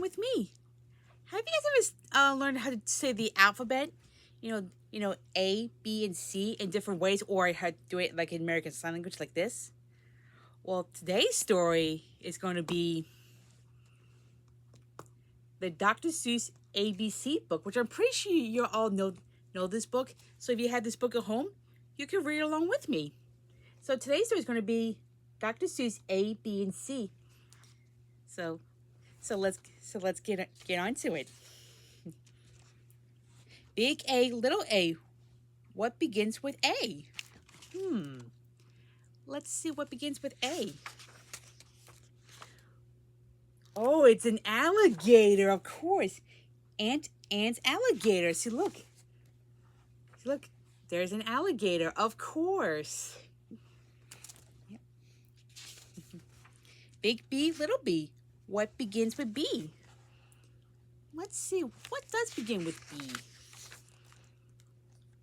with me. Have you guys ever learned how to say the alphabet? A, B, and C in different ways, or how to do it like in American Sign Language like this? Well, today's story is going to be the Dr. Seuss ABC book, which I'm pretty sure you all know this book. So if you have this book at home, you can read along with me. So today's story is going to be Dr. Seuss A, B, and C. So let's get on to it. Big A, little a. What begins with A? Let's see what begins with A. Oh, it's an alligator, of course. Ant's alligator. See, look. There's an alligator, of course. Yep. Big B, little b. What begins with B? Let's see, what does begin with B?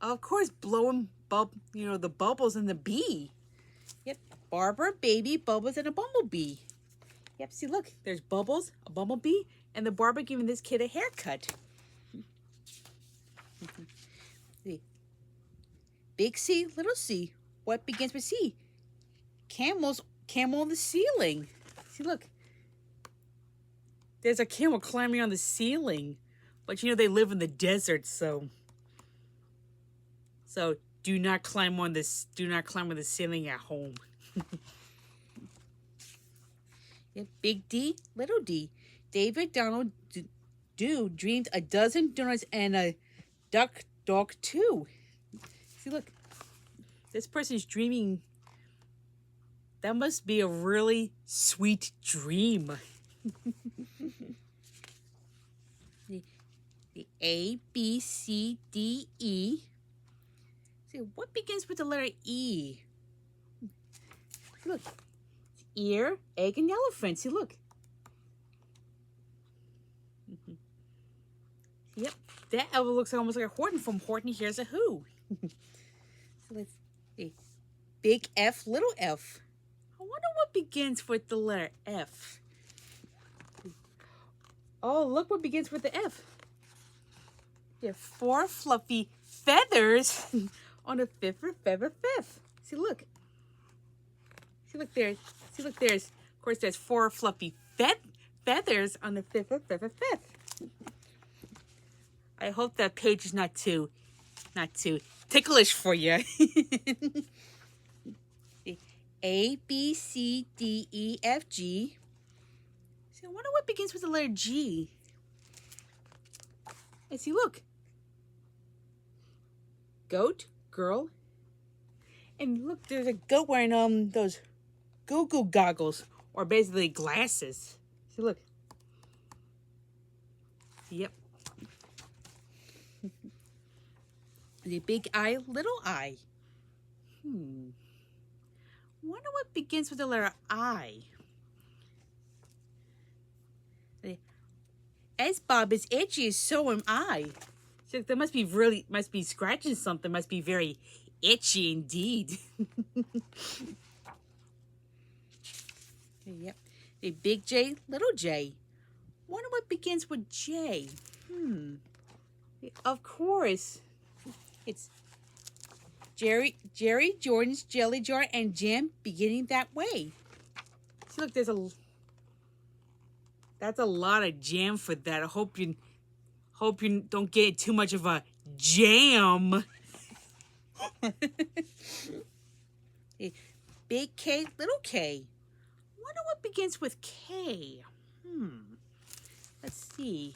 Of course, blowing the bubbles in the bee. Yep, Barbara, baby, Bubbles, and a bumblebee. Yep, see, look, there's Bubbles, a bumblebee, and the Barbara giving this kid a haircut. Big C, little c. What begins with C? Camel on the ceiling. See, look. There's a camel climbing on the ceiling. But they live in the desert, so do not climb on the ceiling at home. Yeah, Big D, little d. David Donald Do dreamed a dozen donuts and a dog too. See, look. This person's dreaming. That must be a really sweet dream. The A, B, C, D, E. See, what begins with the letter E? Look. It's ear, egg, and elephant. See, look. Yep. That looks almost like a Horton from Horton Hears a Who. So let's see. Big F, little f. I wonder what begins with the letter F. Oh, look what begins with the F. There are 4 fluffy feathers on a feather. See, look. There's, of course, there's 4 fluffy feathers on the feather. I hope that page is not too ticklish for you. A, B, C, D, E, F, G. So I wonder what begins with the letter G. I see, look. Goat, girl. And look, there's a goat wearing those goo-goo goggles, or basically glasses. See, look. Yep. The big I, little I. Wonder what begins with the letter I. As Bob is itchy, so am I. So there must be scratching something. Must be very itchy indeed. Yep. The big J, little j. Wonder what begins with J. Of course. It's Jerry, Jordan's jelly jar, and jam beginning that way. See, look, that's a lot of jam for that. I hope you don't get too much of a jam. Big K, little k. Wonder what begins with K. Let's see.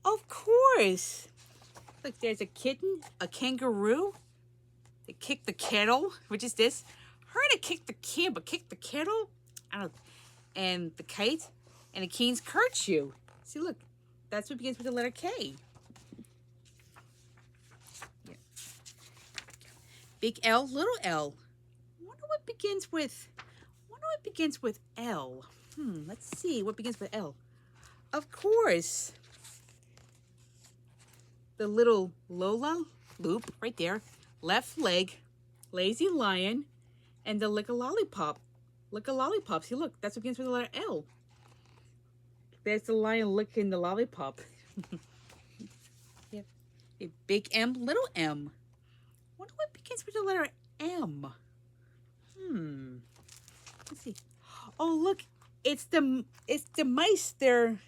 Of course. Look, there's a kitten, a kangaroo. They kick the kettle, which is this. Her to kick the can, but kick the kettle. I don't know. And the kite and the king's curfew. See, look, that's what begins with the letter K. Yeah. Big L, little L. Wonder what begins with L. Let's see what begins with L. Of course. The little Lola loop right there. Left leg, lazy lion, and the lick a lollipop. See, look, that's what begins with the letter L. there's the lion licking the lollipop. Yep. A big M, little m. Wonder what begins with the letter M. Let's see. Oh, look, it's the mice. They're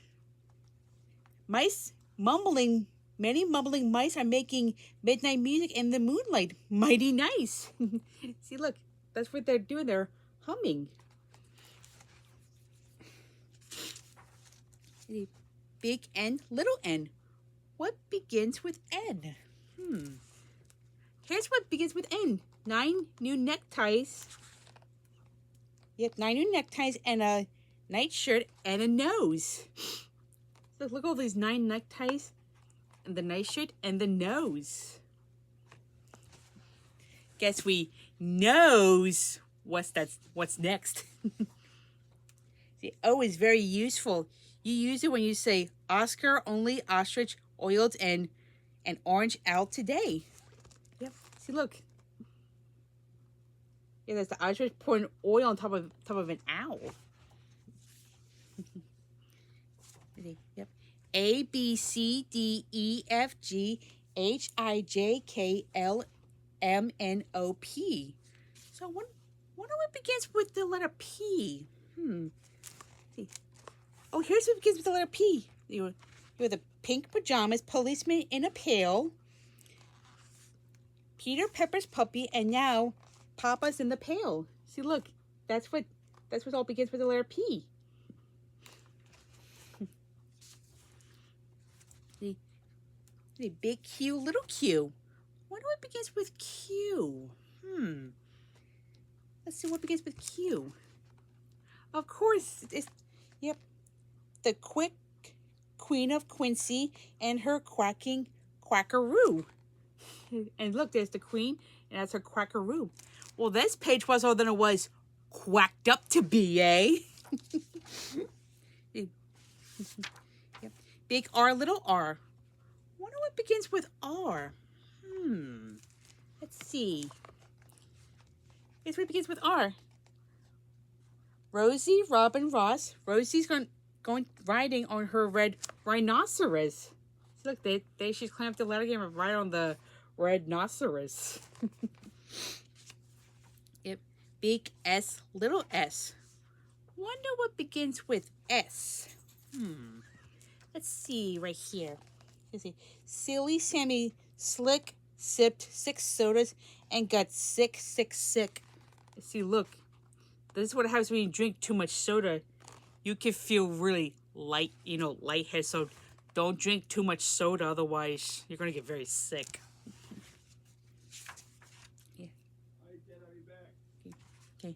mice mumbling. Many mumbling mice are making midnight music in the moonlight. Mighty nice. See, look, that's what they're doing. They're humming. Big N, little n. What begins with N? Here's what begins with N. 9 new neckties. Yep, 9 new neckties and a night shirt and a nose. So look at all these 9 neckties and the night shirt and the nose. Guess we knows what's next. The O is very useful. You use it when you say Oscar only ostrich oiled and an orange owl today. Yep. See, look. Yeah, that's the ostrich pouring oil on top of an owl. Yep. A B C D E F G H I J K L M N O P. So wonder what begins with the letter P. See. Oh, here's what begins with the letter P. You have the pink pajamas, policeman in a pail, Peter Pepper's puppy, and now Papa's in the pail. See, look, that's what all begins with the letter P. The big Q, little q. Wonder what begins with Q. Let's see what begins with Q. Of course, yep. The quick Queen of Quincy and her quacking quackaroo. And look, there's the Queen, and that's her quackaroo. Well, this page was all than it was quacked up to be, eh? Yep. Big R, little r. Wonder what begins with R. Let's see. Guess what begins with R? Rosie, Robin, Ross. Rosie's going riding on her red rhinoceros. So look, she's climbing up the ladder again and ride on the red rhinoceros. Yep. Big S, little s. Wonder what begins with S. Let's see right here. Let's see. Silly Sammy Slick sipped 6 sodas and got sick. Let's see, look. This is what happens when you drink too much soda. You can feel really lightheaded. So don't drink too much soda, otherwise you're gonna get very sick. Yeah. Okay.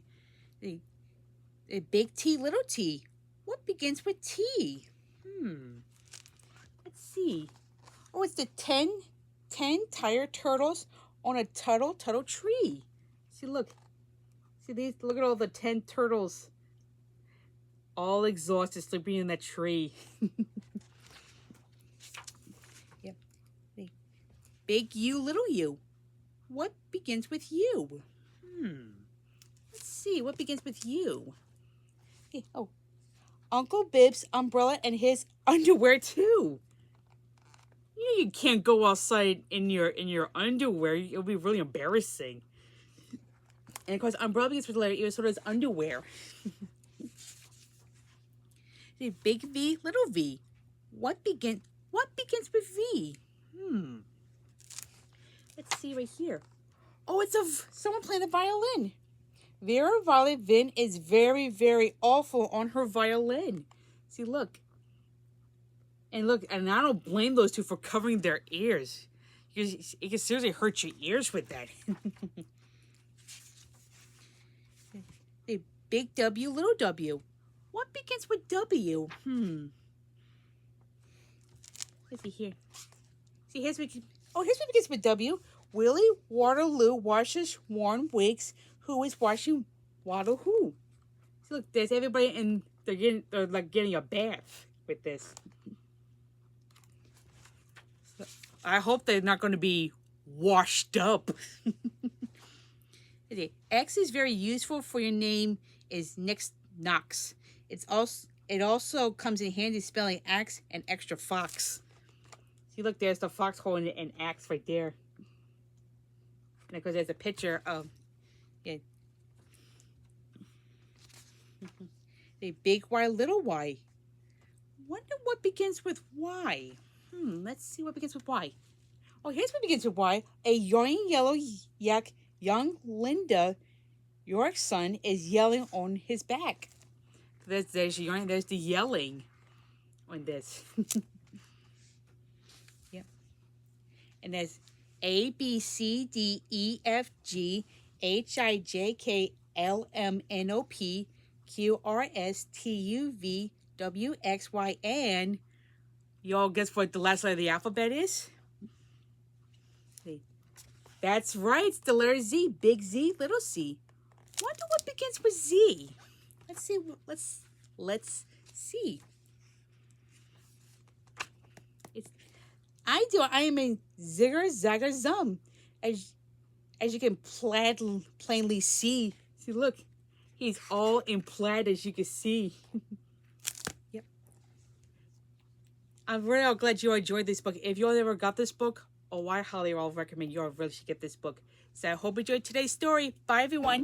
The big T, little t. What begins with T? Let's see. Oh, it's the 10 tired turtles on a tuttle tree. See, look. See these? Look at all the 10 turtles. All exhausted, sleeping in that tree. Yep. Big U, little u. What begins with U? Let's see. What begins with U? Okay. Oh, Uncle Bib's umbrella and his underwear too. You know you can't go outside in your underwear. It'll be really embarrassing. And of course, umbrella begins with the letter E, so does underwear. Big V, little v. What begins with V? Let's see right here. Oh, it's someone playing the violin. Vera Violet Vin is very, very awful on her violin. See, look. And look, and I don't blame those two for covering their ears. Because it can seriously hurt your ears with that. The big W, little w. What begins with W? Let's see here. See, here's what begins with W. Willie Waterloo washes worn wigs. Who is washing Waddle who? See, look, there's everybody, and they're like getting a bath with this. So, I hope they're not going to be washed up. X is very useful for your name is Knox. It's it also comes in handy spelling axe and extra fox. See, look, there's the fox holding an axe right there. And because there's a picture of yeah, a big Y, little Y. Wonder what begins with Y. Let's see what begins with Y. Oh, here's what begins with Y. A yawning yellow yak, young Linda, York's son, is yelling on his back. There's yawning, there's the yelling on this. Yep. And there's A, B, C, D, E, F, G, H, I, J, K, L, M, N, O, P, Q, R, S, T, U, V, W, X, Y, and y'all guess what the last letter of the alphabet is? That's right, it's the letter Z. Big Z, little c. Wonder what begins with Z. Let's see. Let's see. I am in zigger zagger zum. As you can plainly see. See, look. He's all in plaid, as you can see. Yep. I'm really glad you enjoyed this book. If you all never got this book, I highly recommend you all really should get this book. So I hope you enjoyed today's story. Bye, everyone.